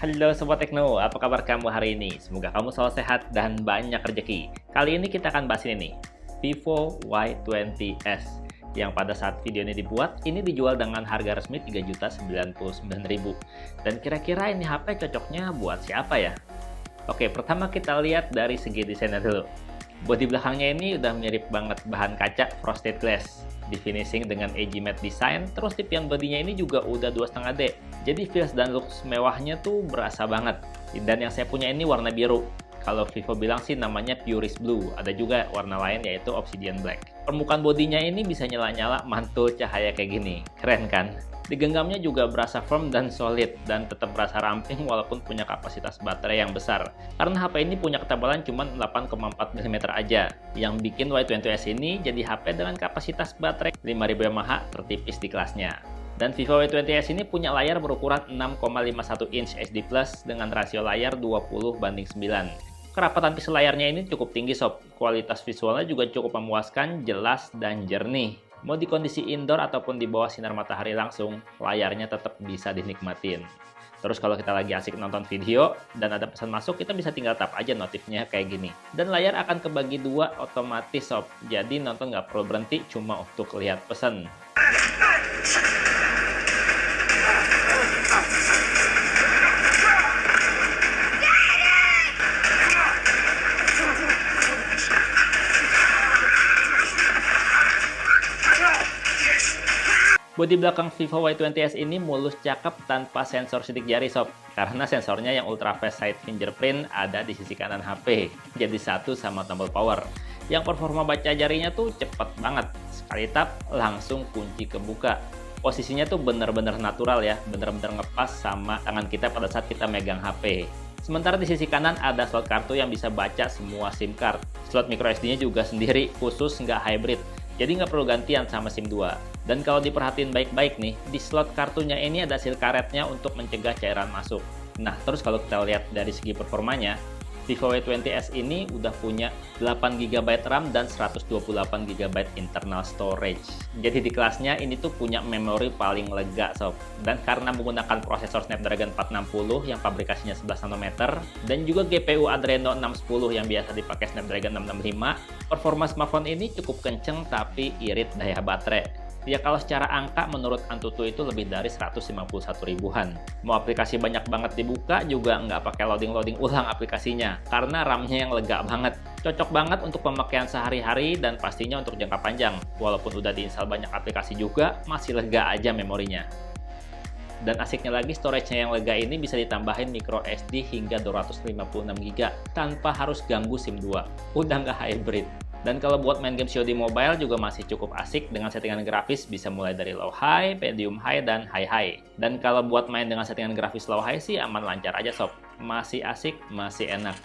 Halo Sobat Tekno, apa kabar kamu hari ini? Semoga kamu selalu sehat dan banyak rezeki. Kali ini kita akan bahas ini nih, Vivo Y20s. Yang pada saat video ini dibuat, ini dijual dengan harga resmi Rp3.099.000. Dan kira-kira ini HP cocoknya buat siapa ya? Oke, pertama kita lihat dari segi desainnya dulu. Bodi belakangnya ini udah mirip banget bahan kaca frosted glass. Di finishing dengan edgy matte design, terus tipian bodinya ini juga udah 2,5D. Jadi feels dan looks mewahnya tuh berasa banget. Dan yang saya punya ini warna biru. Kalau Vivo bilang sih namanya Purist Blue. Ada juga warna lain yaitu Obsidian Black. Permukaan bodinya ini bisa nyala-nyala mantul cahaya kayak gini. Keren kan? Digenggamnya juga berasa firm dan solid, dan tetap berasa ramping walaupun punya kapasitas baterai yang besar. Karena HP ini punya ketebalan cuma 8,4 mm aja, yang bikin Y20s ini jadi HP dengan kapasitas baterai 5000 mAh tertipis di kelasnya. Dan Vivo Y20s ini punya layar berukuran 6,51 inch HD Plus dengan rasio layar 20:9. Kerapatan pixel layarnya ini cukup tinggi sob, kualitas visualnya juga cukup memuaskan, jelas, dan jernih. Mau di kondisi indoor ataupun di bawah sinar matahari langsung, layarnya tetap bisa dinikmatin. Terus kalau kita lagi asik nonton video dan ada pesan masuk, kita bisa tinggal tap aja notifnya kayak gini. Dan layar akan kebagi dua otomatis sob, jadi nonton nggak perlu berhenti cuma untuk lihat pesan. Bodi belakang Vivo Y20s ini mulus cakep tanpa sensor sidik jari sob, karena sensornya yang ultra fast side fingerprint ada di sisi kanan HP, jadi satu sama tombol power. Yang performa baca jarinya tuh cepet banget, sekali tap langsung kunci kebuka. Posisinya tuh bener-bener natural ya, bener-bener ngepas sama tangan kita pada saat kita megang HP. Sementara di sisi kanan ada slot kartu yang bisa baca semua SIM card. Slot microSD-nya juga sendiri, khusus nggak hybrid. Jadi nggak perlu gantian sama SIM 2. Dan kalau diperhatiin baik-baik nih, di slot kartunya ini ada seal karetnya untuk mencegah cairan masuk. Nah, terus kalau kita lihat dari segi performanya, Vivo Y20s ini udah punya 8GB RAM dan 128GB internal storage. Jadi di kelasnya ini tuh punya memori paling lega sob. Dan karena menggunakan prosesor Snapdragon 460 yang pabrikasinya 11 nanometer dan juga GPU Adreno 610 yang biasa dipakai Snapdragon 665, performa smartphone ini cukup kenceng tapi irit daya baterai. Ya kalau secara angka menurut Antutu itu lebih dari 151 ribuan. Mau aplikasi banyak banget dibuka juga nggak pakai loading-loading ulang aplikasinya, karena RAM-nya yang lega banget. Cocok banget untuk pemakaian sehari-hari dan pastinya untuk jangka panjang. Walaupun udah diinstal banyak aplikasi juga, masih lega aja memorinya. Dan asiknya lagi, storage-nya yang lega ini bisa ditambahin micro SD hingga 256GB tanpa harus ganggu SIM 2. Udah nggak hybrid. Dan kalau buat main game COD mobile juga masih cukup asik dengan settingan grafis bisa mulai dari low high, medium high, dan high high. Dan kalau buat main dengan settingan grafis low high sih aman lancar aja sob. Masih asik, masih enak.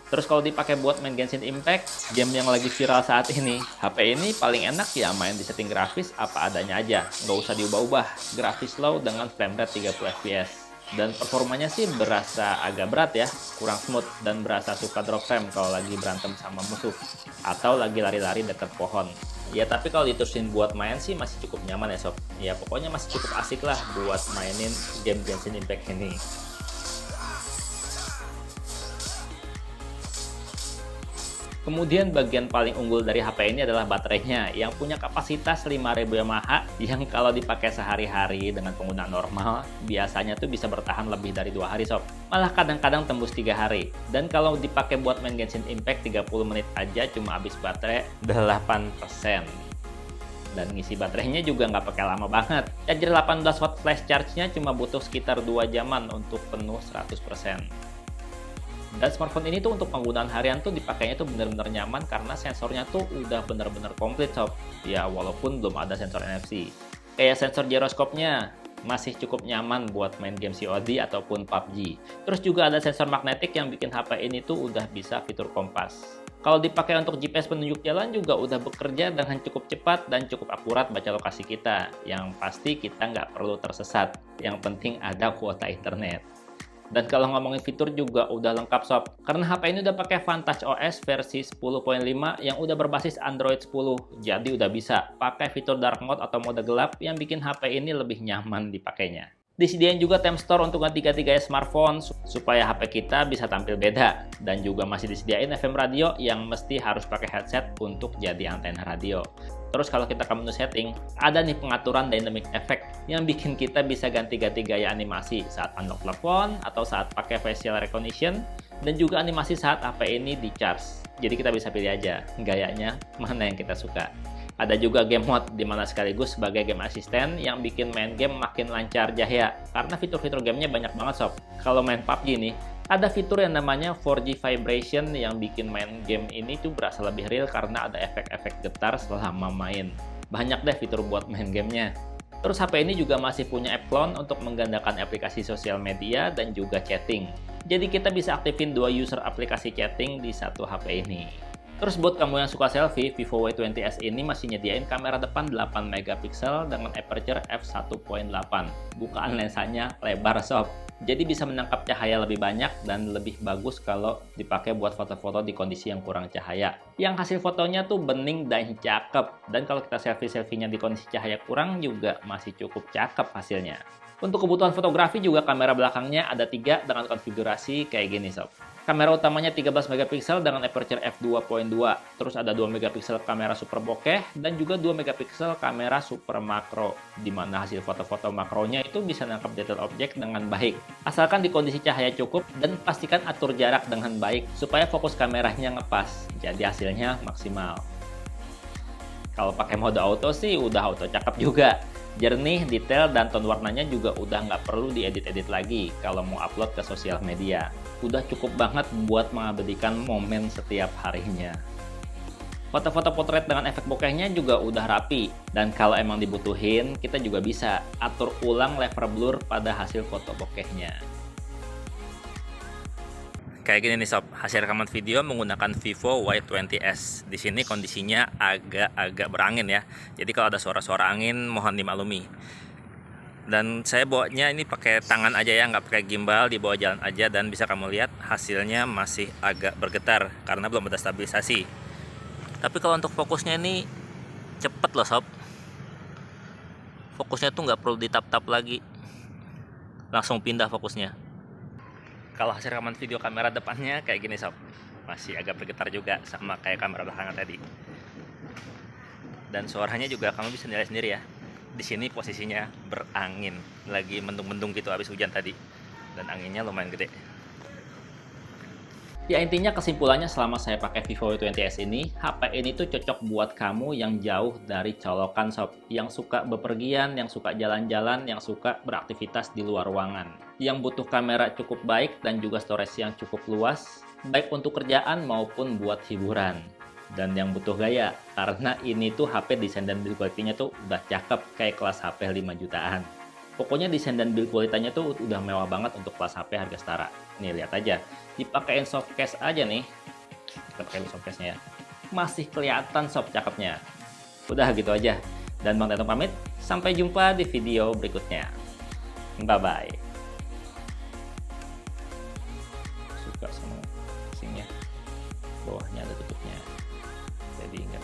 Terus kalau dipakai buat main Genshin Impact, game yang lagi viral saat ini, HP ini paling enak ya main di setting grafis apa adanya aja. Nggak usah diubah-ubah, grafis low dengan frame rate 30 fps. Dan performanya sih berasa agak berat ya, kurang smooth dan berasa suka drop frame kalau lagi berantem sama musuh atau lagi lari-lari dekat pohon. Ya tapi kalau diterusin buat main sih masih cukup nyaman ya sob. Ya pokoknya masih cukup asik lah buat mainin game Genshin Impact ini. Kemudian bagian paling unggul dari HP ini adalah baterainya yang punya kapasitas 5000 mAh yang kalau dipakai sehari-hari dengan penggunaan normal biasanya tuh bisa bertahan lebih dari 2 hari sob. Malah kadang-kadang tembus 3 hari. Dan kalau dipakai buat main Genshin Impact 30 menit aja cuma habis baterai 8%. Dan ngisi baterainya juga nggak pakai lama banget. Charger 18 watt flash charge-nya cuma butuh sekitar 2 jaman untuk penuh 100%. Dan smartphone ini tuh untuk penggunaan harian tuh dipakainya tuh bener-bener nyaman karena sensornya tuh udah bener-bener komplit sob. Ya walaupun belum ada sensor NFC. Kayak sensor gyroscope-nya masih cukup nyaman buat main game COD ataupun PUBG. Terus juga ada sensor magnetik yang bikin HP ini tuh udah bisa fitur kompas. Kalau dipakai untuk GPS penunjuk jalan juga udah bekerja dengan cukup cepat dan cukup akurat baca lokasi kita. Yang pasti kita nggak perlu tersesat. Yang penting ada kuota internet. Dan kalau ngomongin fitur juga udah lengkap sob, karena HP ini udah pakai Vantage OS versi 10.5 yang udah berbasis Android 10. Jadi udah bisa pakai fitur dark mode atau mode gelap yang bikin HP ini lebih nyaman dipakainya. Disediain juga Time Store untuk ganti-ganti gaya smartphone supaya HP kita bisa tampil beda. Dan juga masih disediain FM radio yang mesti harus pakai headset untuk jadi antena radio. Terus kalau kita ke menu setting, ada nih pengaturan dynamic effect yang bikin kita bisa ganti-ganti gaya animasi saat unlock telepon atau saat pakai facial recognition, dan juga animasi saat HP ini di charge. Jadi kita bisa pilih aja gayanya mana yang kita suka. Ada juga game mode di mana sekaligus sebagai game assistant yang bikin main game makin lancar jaya. Karena fitur-fitur gamenya banyak banget sob. Kalau main PUBG nih, ada fitur yang namanya 4G vibration yang bikin main game ini tuh berasa lebih real karena ada efek-efek getar selama main. Banyak deh fitur buat main gamenya. Terus HP ini juga masih punya app clone untuk menggandakan aplikasi sosial media dan juga chatting. Jadi kita bisa aktifin 2 user aplikasi chatting di satu HP ini. Terus buat kamu yang suka selfie, Vivo Y20s ini masih nyediain kamera depan 8 megapiksel dengan aperture f1.8. Bukaan lensanya lebar sob. Jadi bisa menangkap cahaya lebih banyak dan lebih bagus kalau dipakai buat foto-foto di kondisi yang kurang cahaya. Yang hasil fotonya tuh bening dan cakep. Dan kalau kita selfie-selfie-nya di kondisi cahaya kurang juga masih cukup cakep hasilnya. Untuk kebutuhan fotografi juga kamera belakangnya ada 3 dengan konfigurasi kayak gini sob. Kamera utamanya 13 megapiksel dengan aperture f2.2. Terus ada 2 megapiksel kamera super bokeh dan juga 2 megapiksel kamera super makro, di mana hasil foto-foto makronya itu bisa nangkap detail objek dengan baik. Asalkan di kondisi cahaya cukup dan pastikan atur jarak dengan baik supaya fokus kameranya ngepas. Jadi hasilnya maksimal. Kalau pakai mode auto sih udah auto cakep juga. Jernih, detail, dan tone warnanya juga udah nggak perlu diedit-edit lagi kalau mau upload ke sosial media. Udah cukup banget buat mengabadikan momen setiap harinya. Foto-foto potret dengan efek bokehnya juga udah rapi. Dan kalau emang dibutuhin, kita juga bisa atur ulang level blur pada hasil foto bokehnya. Kayak gini nih sob, hasil rekaman video menggunakan Vivo Y20s. Di sini kondisinya agak-agak berangin ya. Jadi kalau ada suara-suara angin mohon dimaklumi. Dan saya bawanya ini pakai tangan aja ya, nggak pakai gimbal, dibawa jalan aja, dan bisa kamu lihat hasilnya masih agak bergetar karena belum ada stabilisasi. Tapi kalau untuk fokusnya ini cepet loh sob. Fokusnya tuh nggak perlu ditap-tap lagi, langsung pindah fokusnya. Kalau hasil rekaman video kamera depannya kayak gini sob, masih agak bergetar juga sama kayak kamera belakang tadi. Dan suaranya juga kamu bisa nilai sendiri ya. Di sini posisinya berangin, lagi mendung-mendung gitu habis hujan tadi, dan anginnya lumayan gede. Ya intinya kesimpulannya selama saya pakai Vivo Y20s ini, HP ini tuh cocok buat kamu yang jauh dari colokan sob, yang suka bepergian, yang suka jalan-jalan, yang suka beraktivitas di luar ruangan, yang butuh kamera cukup baik dan juga storage yang cukup luas, baik untuk kerjaan maupun buat hiburan. Dan yang butuh gaya, karena ini tuh HP desain dan build quality-nya tuh udah cakep kayak kelas HP 5 jutaan. Pokoknya desain dan build kualitasnya tuh udah mewah banget untuk kelas HP harga setara. Nih lihat aja, dipakein soft case aja nih. Kita pakai soft case-nya ya. Masih kelihatan sob cakepnya. Udah gitu aja. Dan Bang Teto pamit, sampai jumpa di video berikutnya. Bye bye. Suka sama casingnya. Bawahnya ada tutupnya. Jadi enggak